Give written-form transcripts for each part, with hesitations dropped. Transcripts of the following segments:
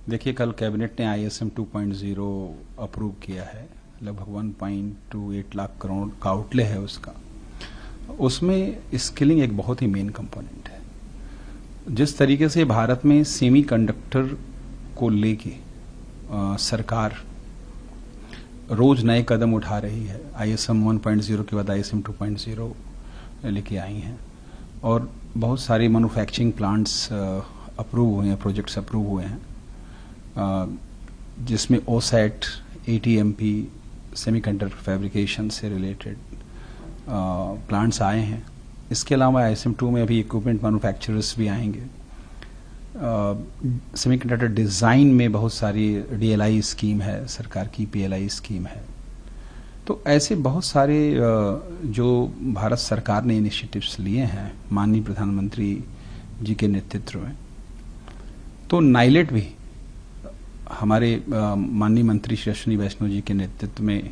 देखिए, कल कैबिनेट ने ISM 2.0 अप्रूव किया है। लगभग 1.28 लाख करोड़ का आउटले है उसका। उसमें स्किलिंग एक बहुत ही मेन कंपोनेंट है। जिस तरीके से भारत में सेमी कंडक्टर को लेके सरकार रोज नए कदम उठा रही है। ISM 1.0 के बाद ISM 2.0 लेके आई हैं और बहुत सारे मैन्युफैक्चरिंग प्लांट्स अप्रूव हुए हैं, प्रोजेक्ट्स अप्रूव हुए हैं, जिसमें OSAT, ATMP, सेमीकंडक्टर फैब्रिकेशन से रिलेटेड प्लांट्स आए हैं। इसके अलावा ISM 2 में अभी इक्विपमेंट मैन्युफैक्चरर्स भी आएंगे। सेमीकंडक्टर डिज़ाइन में बहुत सारी DLI स्कीम है, सरकार की PLI स्कीम है। तो ऐसे बहुत सारे जो भारत सरकार ने इनिशिएटिव्स लिए हैं माननीय प्रधानमंत्री जी के नेतृत्व में। तो नाइलेट भी हमारे माननीय मंत्री श्री अश्विनी वैष्णव जी के नेतृत्व में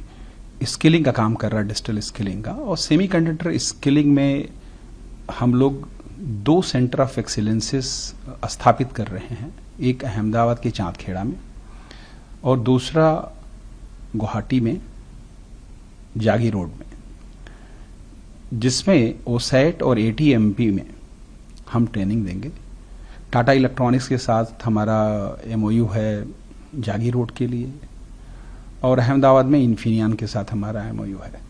स्किलिंग का काम कर रहा है, डिजिटल स्किलिंग का। और सेमीकंडक्टर स्किलिंग में हम लोग 2 सेंटर ऑफ एक्सीलेंसेस स्थापित कर रहे हैं। एक अहमदाबाद के चांदखेड़ा में और दूसरा गुवाहाटी में जागी रोड में, जिसमें OSAT और ATMP में हम ट्रेनिंग देंगे। टाटा इलेक्ट्रॉनिक्स के साथ हमारा MOU है जागी रोड के लिए और अहमदाबाद में इन्फिनियन के साथ हमारा MOU है।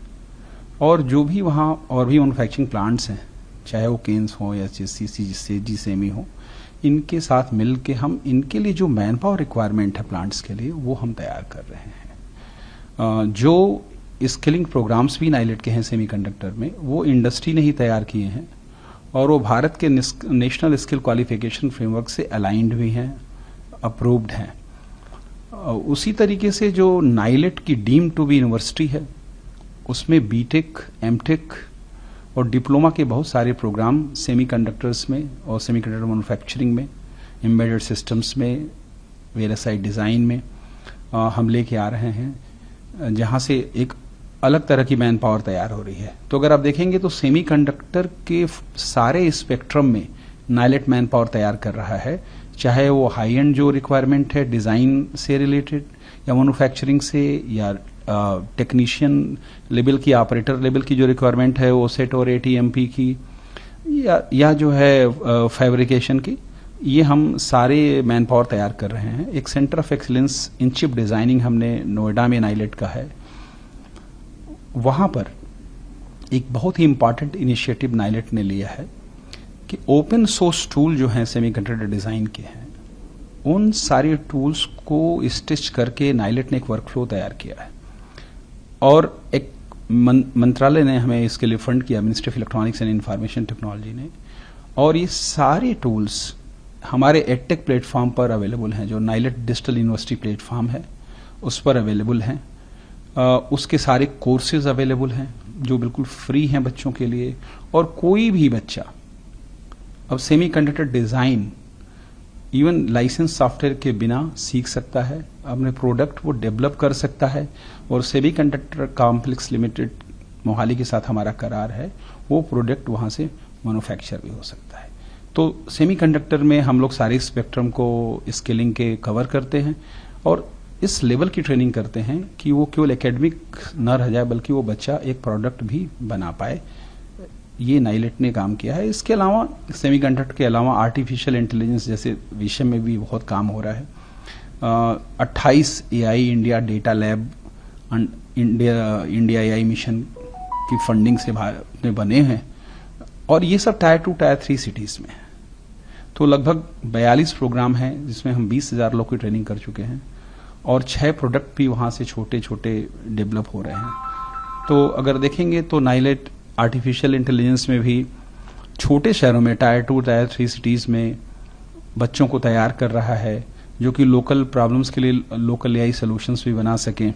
और जो भी वहाँ और भी मैन्युफैक्चरिंग प्लांट्स हैं, चाहे वो केन्स हो या GCME हो, इनके साथ मिल के हम इनके लिए जो मैन पावर रिक्वायरमेंट है प्लांट्स के लिए वो हम तैयार कर रहे हैं। जो स्किलिंग प्रोग्राम्स भी नाइलेट के हैं सेमीकंडक्टर में, वो इंडस्ट्री ने ही तैयार किए हैं और वो भारत के नेशनल स्किल क्वालिफिकेशन फ्रेमवर्क से अलाइंड भी हैं, अप्रूव्ड हैं। उसी तरीके से जो नाइलेट की डीम टू बी यूनिवर्सिटी है, उसमें BTech, MTech और डिप्लोमा के बहुत सारे प्रोग्राम सेमीकंडक्टर्स में और सेमीकंडक्टर मैन्युफैक्चरिंग में, एम्बेडेड सिस्टम्स में, VLSI डिज़ाइन में हम लेके आ रहे हैं, जहाँ से एक अलग तरह की मैन पावर तैयार हो रही है। तो अगर आप देखेंगे तो सेमीकंडक्टर के सारे स्पेक्ट्रम में नाइलेट मैन पावर तैयार कर रहा है, चाहे वो हाई एंड जो रिक्वायरमेंट है डिज़ाइन से रिलेटेड या मैन्युफैक्चरिंग से, या टेक्नीशियन लेवल की, ऑपरेटर लेवल की जो रिक्वायरमेंट है OSAT और ATMP की, या जो है फैब्रिकेशन की, ये हम सारे मैन पावर तैयार कर रहे हैं। एक centre of excellence in chip designing हमने नोएडा में नाइलेट का है। वहाँ पर एक बहुत ही इम्पॉर्टेंट इनिशिएटिव नाइलेट ने लिया है कि ओपन सोर्स टूल जो हैं सेमीकंडक्टर डिज़ाइन के हैं, उन सारे टूल्स को स्टिच करके नाइलेट ने एक वर्कफ्लो तैयार किया है और एक मंत्रालय ने हमें इसके लिए फंड किया, ministry of electronics and information technology ने। और ये सारे टूल्स हमारे एडटेक प्लेटफॉर्म पर अवेलेबल हैं, जो नाइलेट डिजिटल यूनिवर्सिटी प्लेटफॉर्म है उस पर अवेलेबल हैं। उसके सारे कोर्सेज अवेलेबल हैं जो बिल्कुल फ्री हैं बच्चों के लिए। और कोई भी बच्चा अब semiconductor design even licence software के बिना सीख सकता है, अपने प्रोडक्ट वो डेवलप कर सकता है। और सेमीकंडक्टर कॉम्प्लेक्स लिमिटेड मोहाली के साथ हमारा करार है, वो प्रोडक्ट वहाँ से मैन्युफैक्चर भी हो सकता है। तो सेमीकंडक्टर में हम लोग सारे स्पेक्ट्रम को स्किलिंग के कवर करते हैं और इस लेवल की ट्रेनिंग करते हैं कि वो केवल एकेडमिक न रह जाए, बल्कि वो बच्चा एक प्रोडक्ट भी बना पाए। ये नाइलेट ने काम किया है। इसके अलावा सेमीकंडक्टर के अलावा आर्टिफिशियल इंटेलिजेंस जैसे विषय में भी बहुत काम हो रहा है। 28 AI India data lab India AI mission की फंडिंग से भारत में बने हैं और ये सब टायर 2 टायर 3 सिटीज़ में है। तो लगभग 42 प्रोग्राम हैं जिसमें हम 20,000 लोग की ट्रेनिंग कर चुके हैं और 6 प्रोडक्ट भी वहाँ से छोटे छोटे डेवलप हो रहे हैं। तो अगर देखेंगे तो नाइलेट आर्टिफिशियल इंटेलिजेंस में भी छोटे शहरों में टायर 2 टायर 3 सिटीज़ में बच्चों को तैयार कर रहा है, जो कि लोकल प्रॉब्लम्स के लिए लोकल AI सॉल्यूशंस भी बना सकें,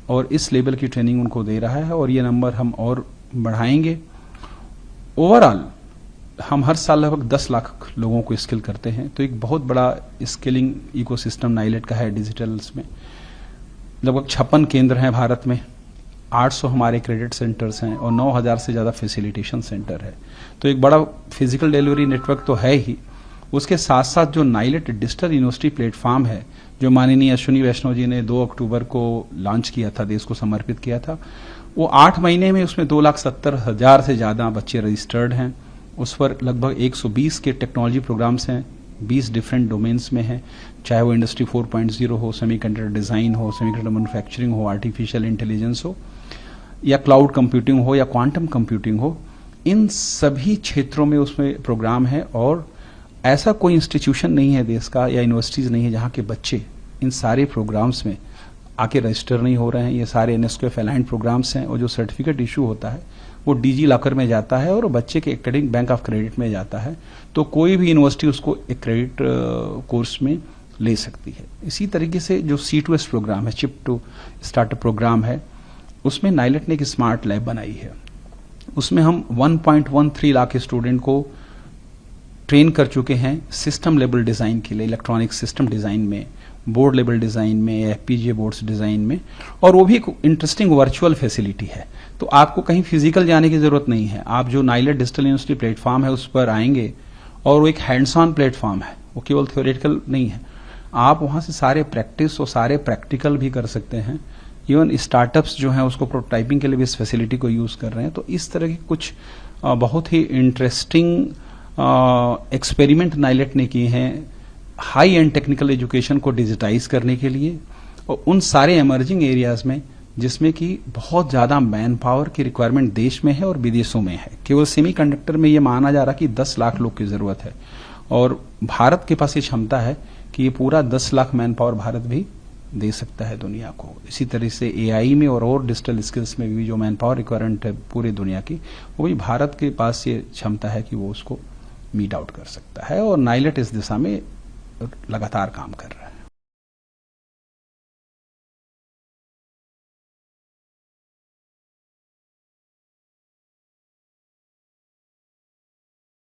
और इस लेवल की ट्रेनिंग उनको दे रहा है और ये नंबर हम और बढ़ाएंगे। ओवरऑल हम हर साल लगभग 10 लाख लोगों को स्किल करते हैं। तो एक बहुत बड़ा स्किलिंग इकोसिस्टम नाइलेट का है डिजिटल्स में। लगभग 56 केंद्र हैं भारत में, 800 हमारे क्रेडिट सेंटर्स हैं और 9,000 से ज़्यादा फैसिलिटेशन सेंटर है। तो एक बड़ा फिजिकल डिलीवरी नेटवर्क तो है ही, उसके साथ साथ जो नाइलेट डिजिटल यूनिवर्सिटी प्लेटफॉर्म है, जो माननीय अश्विनी वैष्णव जी ने 2 अक्टूबर को लॉन्च किया था, देश को समर्पित किया था, वो 8 महीने में उसमें 2,70,000 से ज्यादा बच्चे रजिस्टर्ड हैं। उस पर लगभग 120 के टेक्नोलॉजी प्रोग्राम्स हैं, 20 डिफरेंट डोमेन्स में हैं, चाहे वो इंडस्ट्री 4.0 हो, सेमीकंडक्टर डिजाइन हो, सेमीकंडक्टर मैन्युफैक्चरिंग हो, आर्टिफिशियल इंटेलिजेंस हो, या क्लाउड कंप्यूटिंग हो, या क्वांटम कंप्यूटिंग हो। इन सभी क्षेत्रों में उसमें प्रोग्राम है, और ऐसा कोई इंस्टीट्यूशन नहीं है देश का या यूनिवर्सिटीज नहीं है जहां के बच्चे इन सारे प्रोग्राम्स में आके रजिस्टर नहीं हो रहे हैं। ये सारे यूनेस्को अलाइंड प्रोग्राम्स हैं, और जो सर्टिफिकेट इशू होता है वो डिजी लॉकर में जाता है और बच्चे के एकेडमिक बैंक ऑफ क्रेडिट में जाता है, तो कोई भी यूनिवर्सिटी उसको एक क्रेडिट कोर्स में ले सकती है। इसी तरीके से जो C2S प्रोग्राम है, चिप टू स्टार्टअप प्रोग्राम है, उसमें नाइलेट ने एक स्मार्ट लैब बनाई है। उसमें हम 1.13 लाख स्टूडेंट को ट्रेन कर चुके हैं सिस्टम लेवल डिजाइन के लिए, इलेक्ट्रॉनिक सिस्टम डिजाइन में, बोर्ड लेवल डिजाइन में, FPGA बोर्ड्स डिजाइन में, और वो भी एक इंटरेस्टिंग वर्चुअल फैसिलिटी है। तो आपको कहीं फिजिकल जाने की जरूरत नहीं है। आप जो नाइलेट डिजिटल यूनिवर्सिटी प्लेटफॉर्म है उस पर आएंगे, और वो एक हैंड्स ऑन प्लेटफॉर्म है, वो केवल थ्योरेटिकल नहीं है। आप वहां से सारे प्रैक्टिस और सारे प्रैक्टिकल भी कर सकते हैं। इवन स्टार्टअप्स जो हैं उसको प्रोटोटाइपिंग के लिए भी इस फैसिलिटी को यूज कर रहे हैं। तो इस तरह के कुछ बहुत ही इंटरेस्टिंग एक्सपेरिमेंट नाइलेट ने किए हैं हाई एंड टेक्निकल एजुकेशन को डिजिटाइज करने के लिए, और उन सारे एमर्जिंग एरियाज में जिसमें कि बहुत ज्यादा मैन पावर की रिक्वायरमेंट देश में है और विदेशों में है। केवल सेमीकंडक्टर में ये माना जा रहा कि 10 लाख लोग की जरूरत है, और भारत के पास ये क्षमता है कि ये पूरा 10 लाख मैन पावर भारत भी दे सकता है दुनिया को। इसी तरह से AI में और डिजिटल स्किल्स में भी जो मैन पावर रिक्वायरमेंट है पूरी दुनिया की, वो भी भारत के पास ये क्षमता है कि वो उसको मीट आउट कर सकता है, और नाइलेट इस दिशा में लगातार काम कर रहा है।